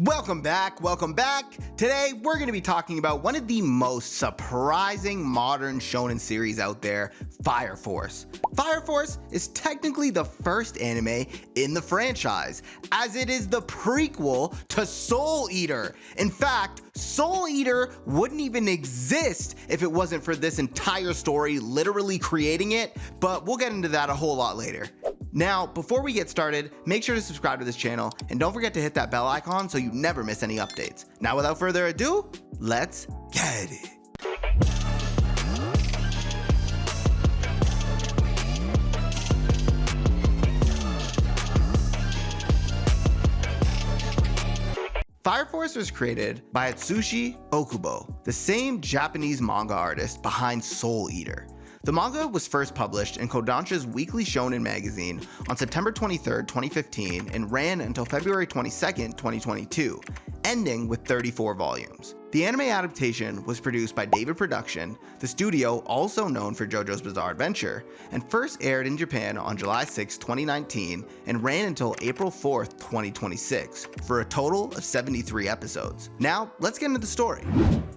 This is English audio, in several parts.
Welcome back. Today, we're going to be talking about one of the most surprising modern shonen series out there, Fire Force. Fire Force is technically the first anime in the franchise, as it is the prequel to Soul Eater. In fact, Soul Eater wouldn't even exist if it wasn't for this entire story literally creating it, but we'll get into that a whole lot later. Now, before we get started, make sure to subscribe to this channel and don't forget to hit that bell icon so you never miss any updates. Now, without further ado, let's get it. Fire Force was created by Atsushi Okubo, the same Japanese manga artist behind Soul Eater. The manga was first published in Kodansha's weekly shonen magazine on September 23, 2015 and ran until February 22, 2022, ending with 34 volumes. The anime adaptation was produced by David Production, the studio also known for JoJo's Bizarre Adventure, and first aired in Japan on July 6, 2019 and ran until April 4, 2026, for a total of 73 episodes. Now, let's get into the story.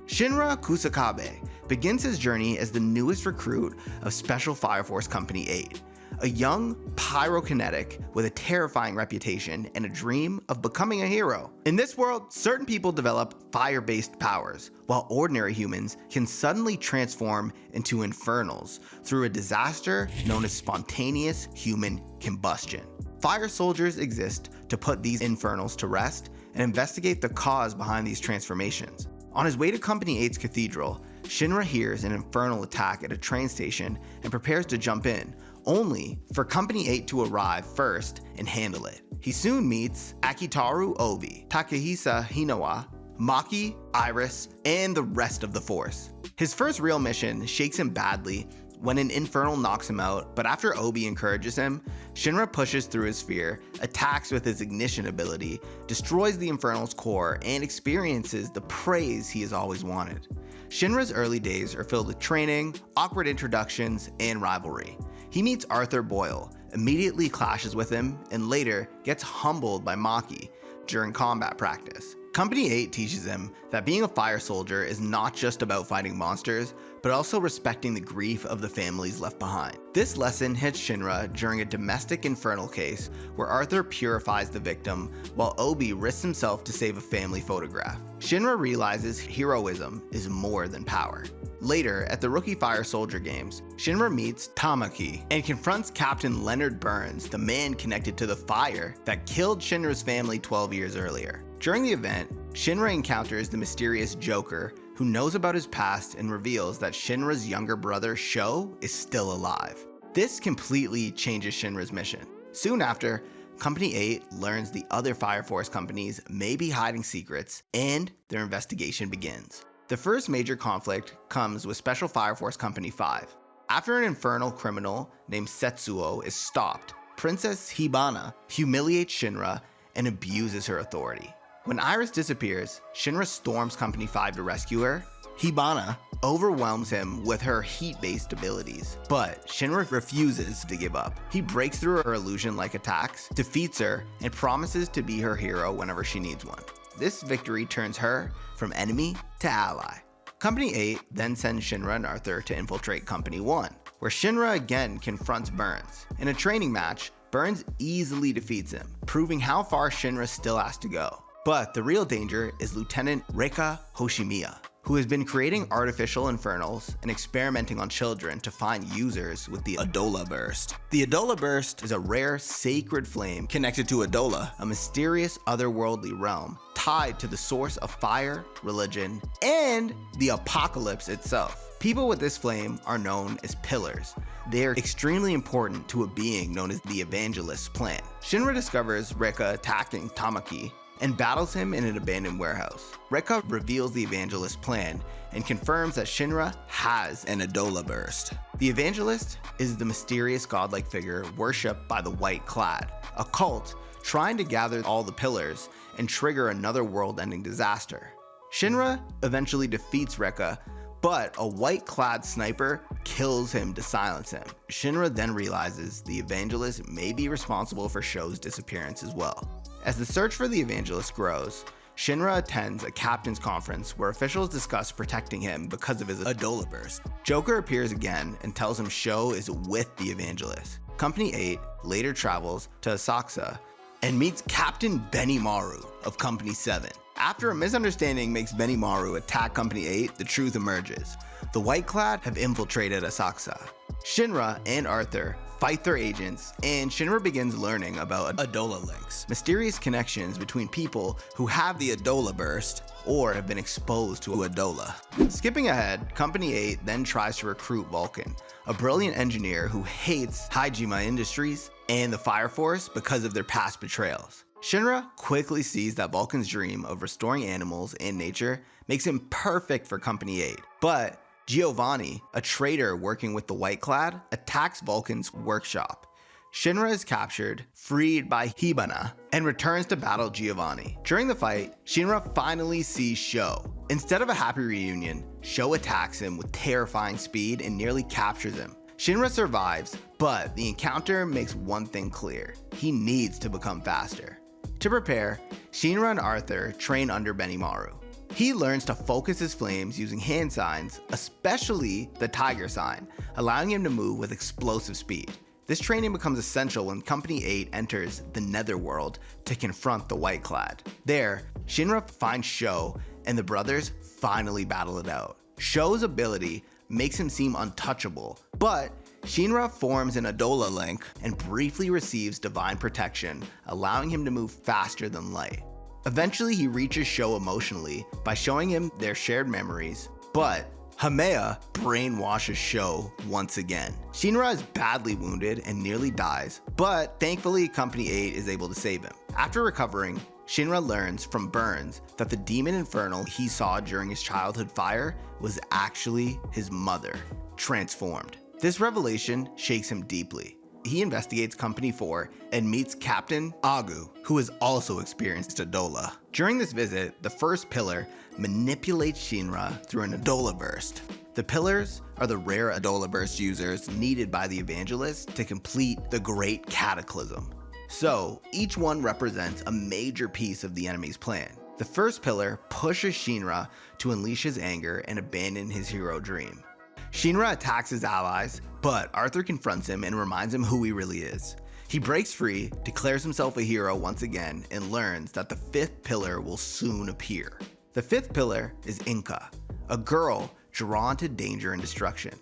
Shinra Kusakabe begins his journey as the newest recruit of Special Fire Force Company 8, a young pyrokinetic with a terrifying reputation and a dream of becoming a hero. In this world, certain people develop fire-based powers, while ordinary humans can suddenly transform into infernals through a disaster known as spontaneous human combustion. Fire soldiers exist to put these infernals to rest and investigate the cause behind these transformations. On his way to Company 8's cathedral, Shinra hears an infernal attack at a train station and prepares to jump in, only for Company 8 to arrive first and handle it. He soon meets Akitaru Obi, Takehisa Hinawa, Maki, Iris, and the rest of the force. His first real mission shakes him badly when an infernal knocks him out, but after Obi encourages him, Shinra pushes through his fear, attacks with his ignition ability, destroys the infernal's core, and experiences the praise he has always wanted. Shinra's early days are filled with training, awkward introductions, and rivalry. He meets Arthur Boyle, immediately clashes with him, and later gets humbled by Maki during combat practice. Company 8 teaches him that being a fire soldier is not just about fighting monsters, but also respecting the grief of the families left behind. This lesson hits Shinra during a domestic infernal case where Arthur purifies the victim while Obi risks himself to save a family photograph. Shinra realizes heroism is more than power. Later, at the Rookie Fire Soldier Games, Shinra meets Tamaki and confronts Captain Leonard Burns, the man connected to the fire that killed Shinra's family 12 years earlier. During the event, Shinra encounters the mysterious Joker, who knows about his past and reveals that Shinra's younger brother Sho is still alive. This completely changes Shinra's mission. Soon after, Company 8 learns the other Fire Force companies may be hiding secrets, and their investigation begins. The first major conflict comes with Special Fire Force Company 5. After an infernal criminal named Setsuo is stopped, Princess Hibana humiliates Shinra and abuses her authority. When Iris disappears, Shinra storms Company 5 to rescue her. Hibana overwhelms him with her heat-based abilities, but Shinra refuses to give up. He breaks through her illusion-like attacks, defeats her, and promises to be her hero whenever she needs one. This victory turns her from enemy to ally. Company 8 then sends Shinra and Arthur to infiltrate Company 1, where Shinra again confronts Burns. In a training match, Burns easily defeats him, proving how far Shinra still has to go. But the real danger is Lieutenant Reika Hoshimiya, who has been creating artificial infernals and experimenting on children to find users with the Adola burst. The Adola burst is a rare sacred flame connected to Adola, a mysterious otherworldly realm tied to the source of fire, religion, and the apocalypse itself. People with this flame are known as pillars. They are extremely important to a being known as the Evangelist plan. Shinra discovers Reika attacking Tamaki and battles him in an abandoned warehouse. Reika reveals the Evangelist plan and confirms that Shinra has an Adola burst. The Evangelist is the mysterious godlike figure worshipped by the White Clad, a cult trying to gather all the pillars and trigger another world-ending disaster. Shinra eventually defeats Reika, but a White Clad sniper kills him to silence him. Shinra then realizes the Evangelist may be responsible for Sho's disappearance as well. As the search for the Evangelist grows, Shinra attends a captain's conference where officials discuss protecting him because of his Adola burst. Joker appears again and tells him Sho is with the Evangelist. Company 8 later travels to Asakusa and meets Captain Benimaru of Company 7. After a misunderstanding makes Benimaru attack Company 8, the truth emerges. The White Clad have infiltrated Asakusa. Shinra and Arthur fight their agents, and Shinra begins learning about Adola links, mysterious connections between people who have the Adola burst or have been exposed to Adola. Skipping ahead, Company 8 then tries to recruit Vulcan, a brilliant engineer who hates Hajime Industries and the Fire Force because of their past betrayals. Shinra quickly sees that Vulcan's dream of restoring animals and nature makes him perfect for Company 8, but Giovanni, a traitor working with the White Clad, attacks Vulcan's workshop. Shinra is captured, freed by Hibana, and returns to battle Giovanni. During the fight, Shinra finally sees Sho. Instead of a happy reunion, Sho attacks him with terrifying speed and nearly captures him. Shinra survives, but the encounter makes one thing clear: he needs to become faster. To prepare, Shinra and Arthur train under Benimaru. He learns to focus his flames using hand signs, especially the tiger sign, allowing him to move with explosive speed. This training becomes essential when Company 8 enters the Netherworld to confront the White Clad. There, Shinra finds Sho, and the brothers finally battle it out. Sho's ability makes him seem untouchable, but Shinra forms an Adola link and briefly receives divine protection, allowing him to move faster than light. Eventually, he reaches Sho emotionally by showing him their shared memories, but Hamea brainwashes Sho once again. Shinra is badly wounded and nearly dies, but thankfully Company 8 is able to save him. After recovering, Shinra learns from Burns that the demon infernal he saw during his childhood fire was actually his mother, transformed. This revelation shakes him deeply. He investigates Company 4 and meets Captain Agu, who has also experienced Adola. During this visit, the first pillar manipulates Shinra through an Adola burst. The pillars are the rare Adola burst users needed by the Evangelist to complete the Great Cataclysm. So, each one represents a major piece of the enemy's plan. The first pillar pushes Shinra to unleash his anger and abandon his hero dream. Shinra attacks his allies, but Arthur confronts him and reminds him who he really is. He breaks free, declares himself a hero once again, and learns that the fifth pillar will soon appear. The fifth pillar is Inka, a girl drawn to danger and destruction.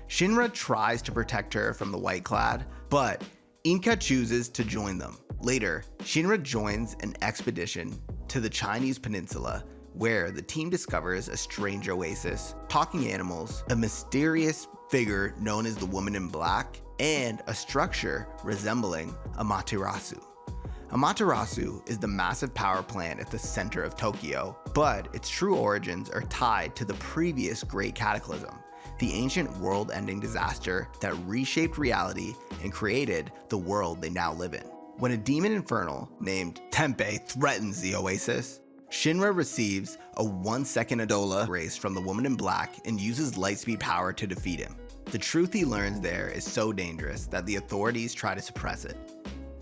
Shinra tries to protect her from the White Clad, but Inka chooses to join them. Later, Shinra joins an expedition to the Chinese peninsula, where the team discovers a strange oasis, talking animals, a mysterious figure known as the Woman in Black, and a structure resembling Amaterasu. Amaterasu is the massive power plant at the center of Tokyo, but its true origins are tied to the previous Great Cataclysm, the ancient world-ending disaster that reshaped reality and created the world they now live in. When a demon infernal named Tempe threatens the oasis, Shinra receives a 1-second Adola race from the Woman in Black and uses lightspeed power to defeat him. The truth he learns there is so dangerous that the authorities try to suppress it.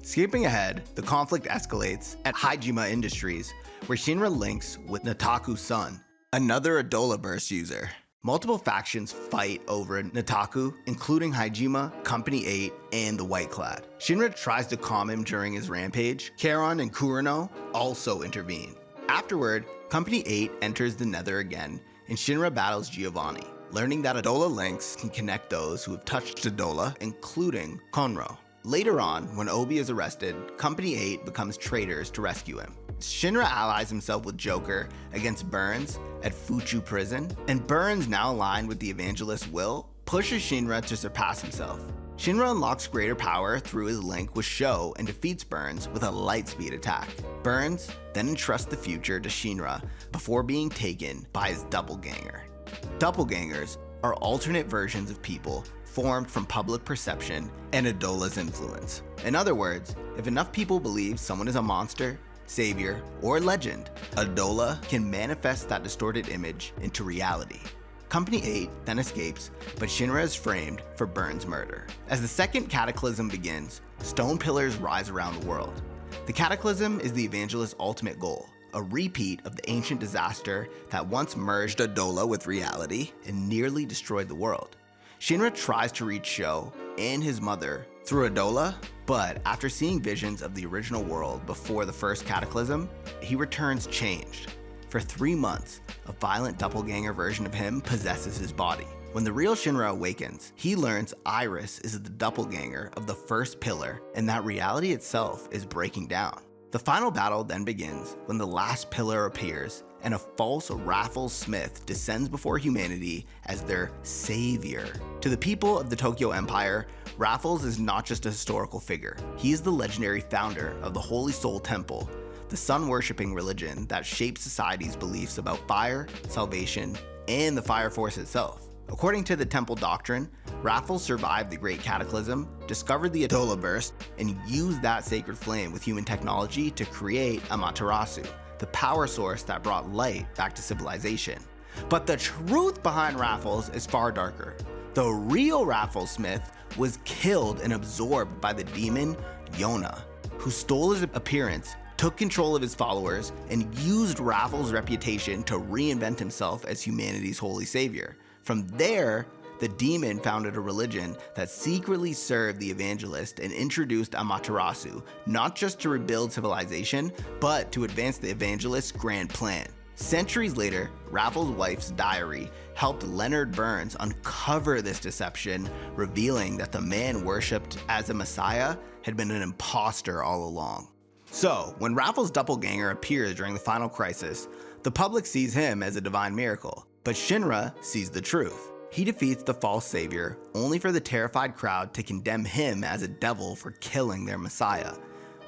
Skipping ahead, the conflict escalates at Hajime Industries, where Shinra links with Nataku's son, another Adola burst user. Multiple factions fight over Nataku, including Hajime, Company 8, and the White Clad. Shinra tries to calm him during his rampage. Charon and Kurano also intervene. Afterward, Company 8 enters the Nether again, and Shinra battles Giovanni, learning that Adola links can connect those who have touched Adola, including Konro. Later on, when Obi is arrested, Company 8 becomes traitors to rescue him. Shinra allies himself with Joker against Burns at Fuchu Prison, and Burns, now aligned with the Evangelist's will, pushes Shinra to surpass himself. Shinra unlocks greater power through his link with Sho and defeats Burns with a lightspeed attack. Burns then entrusts the future to Shinra before being taken by his doppelganger. Doppelgangers are alternate versions of people formed from public perception and Adola's influence. In other words, if enough people believe someone is a monster, savior, or legend, Adola can manifest that distorted image into reality. Company 8 then escapes, but Shinra is framed for Burns' murder. As the second cataclysm begins, stone pillars rise around the world. The cataclysm is the Evangelist's ultimate goal, a repeat of the ancient disaster that once merged Adola with reality and nearly destroyed the world. Shinra tries to reach Sho and his mother through Adola, but after seeing visions of the original world before the first cataclysm, he returns changed. For 3 months, a violent doppelganger version of him possesses his body. When the real Shinra awakens, he learns Iris is the doppelganger of the first pillar and that reality itself is breaking down. The final battle then begins when the last pillar appears and a false Raffles Smith descends before humanity as their savior. To the people of the Tokyo Empire, Raffles is not just a historical figure. He is the legendary founder of the Holy Soul Temple, the sun-worshipping religion that shaped society's beliefs about fire, salvation, and the Fire Force itself. According to the temple doctrine, Raffles survived the Great Cataclysm, discovered the Adola Burst, and used that sacred flame with human technology to create Amaterasu, the power source that brought light back to civilization. But the truth behind Raffles is far darker. The real Raffles Smith was killed and absorbed by the demon Yona, who stole his appearance, took control of his followers, and used Raffles' reputation to reinvent himself as humanity's holy savior. From there, the demon founded a religion that secretly served the Evangelist and introduced Amaterasu, not just to rebuild civilization, but to advance the Evangelist's grand plan. Centuries later, Raffles' wife's diary helped Leonard Burns uncover this deception, revealing that the man worshipped as a messiah had been an imposter all along. So, when Raffles' doppelganger appears during the final crisis, the public sees him as a divine miracle, but Shinra sees the truth. He defeats the false savior, only for the terrified crowd to condemn him as a devil for killing their messiah.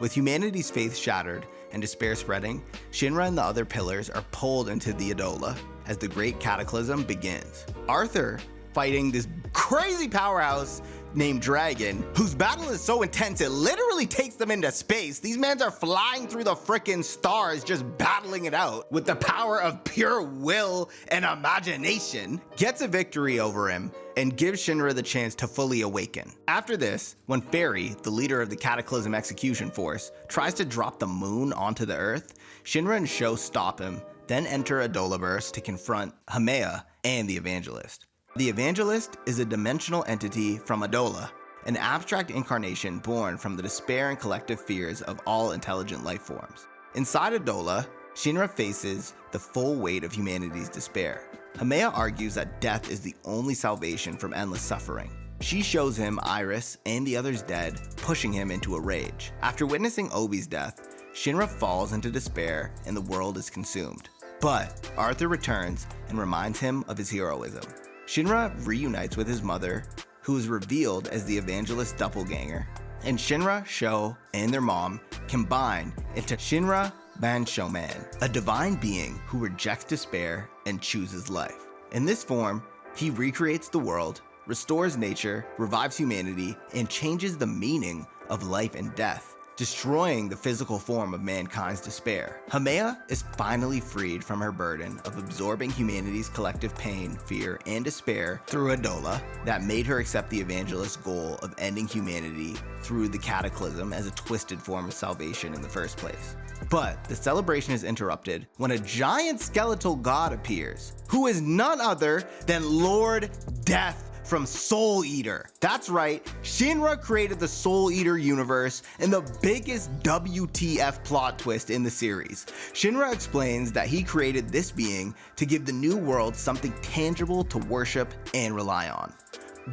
With humanity's faith shattered and despair spreading, Shinra and the other pillars are pulled into the Adola as the Great Cataclysm begins. Arthur, fighting this crazy powerhouse named Dragon, whose battle is so intense it literally takes them into space. These men are flying through the frickin' stars just battling it out with the power of pure will and imagination, gets a victory over him and gives Shinra the chance to fully awaken. After this, when Fairy, the leader of the Cataclysm Execution Force, tries to drop the moon onto the Earth, Shinra and Sho stop him, then enter Adola Burst to confront Hamea and the Evangelist. The Evangelist is a dimensional entity from Adola, an abstract incarnation born from the despair and collective fears of all intelligent life forms. Inside Adola, Shinra faces the full weight of humanity's despair. Hamea argues that death is the only salvation from endless suffering. She shows him Iris and the others dead, pushing him into a rage. After witnessing Obi's death, Shinra falls into despair and the world is consumed. But Arthur returns and reminds him of his heroism. Shinra reunites with his mother, who is revealed as the Evangelist doppelganger, and Shinra, Sho, and their mom combine into Shinra Banshoman, a divine being who rejects despair and chooses life. In this form, he recreates the world, restores nature, revives humanity, and changes the meaning of life and death, destroying the physical form of mankind's despair. Hamea is finally freed from her burden of absorbing humanity's collective pain, fear, and despair through Adola that made her accept the Evangelist's goal of ending humanity through the cataclysm as a twisted form of salvation in the first place. But the celebration is interrupted when a giant skeletal god appears, who is none other than Lord Death from Soul Eater. That's right, Shinra created the Soul Eater universe and the biggest WTF plot twist in the series. Shinra explains that he created this being to give the new world something tangible to worship and rely on.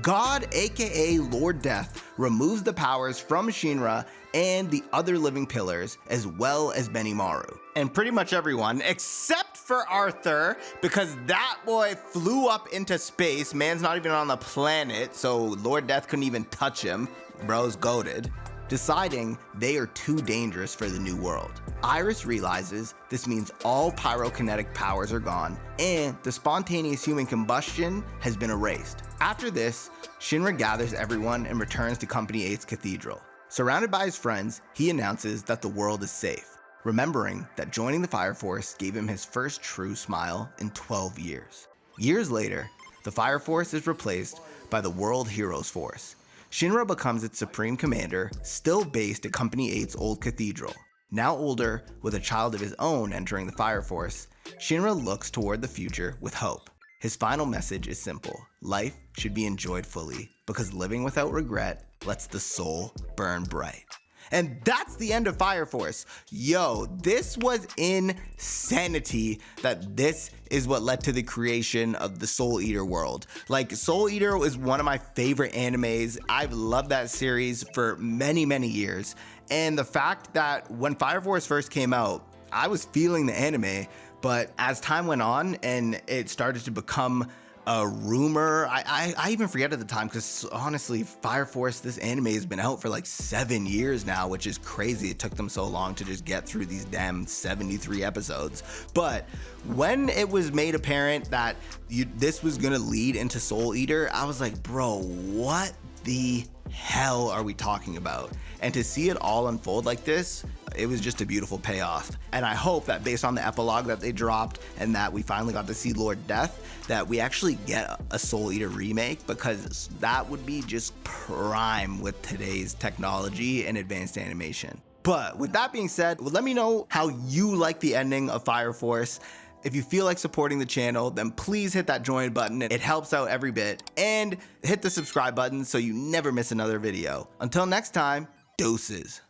God, aka Lord Death, removes the powers from Shinra and the other living pillars, as well as Benimaru. And pretty much everyone, except for Arthur, because that boy flew up into space. Man's not even on the planet, so Lord Death couldn't even touch him. Bro's goated. Deciding they are too dangerous for the new world. Iris realizes this means all pyrokinetic powers are gone, and the spontaneous human combustion has been erased. After this, Shinra gathers everyone and returns to Company 8's cathedral. Surrounded by his friends, he announces that the world is safe, remembering that joining the Fire Force gave him his first true smile in 12 years. Years later, the Fire Force is replaced by the World Heroes Force. Shinra becomes its supreme commander, still based at Company 8's old cathedral. Now older, with a child of his own entering the Fire Force, Shinra looks toward the future with hope. His final message is simple: life should be enjoyed fully, because living without regret lets the soul burn bright. And that's the end of Fire Force. Yo, this was insanity that this is what led to the creation of the Soul Eater world. Like, Soul Eater is one of my favorite animes. I've loved that series for many, many years. And the fact that when Fire Force first came out, I was feeling the anime, but as time went on and it started to become a rumor, I even forget at the time, because honestly, Fire Force, this anime has been out for like 7 years now, which is crazy. It took them so long to just get through these damn 73 episodes. But when it was made apparent that this was gonna lead into Soul Eater, I was like, bro, what the hell are we talking about? And to see it all unfold like this, it was just a beautiful payoff. And I hope that based on the epilogue that they dropped and that we finally got to see Lord Death, that we actually get a Soul Eater remake, because that would be just prime with today's technology and advanced animation. But with that being said, let me know how you like the ending of Fire Force. If you feel like supporting the channel, then please hit that join button. It helps out every bit. And hit the subscribe button so you never miss another video. Until next time, doses.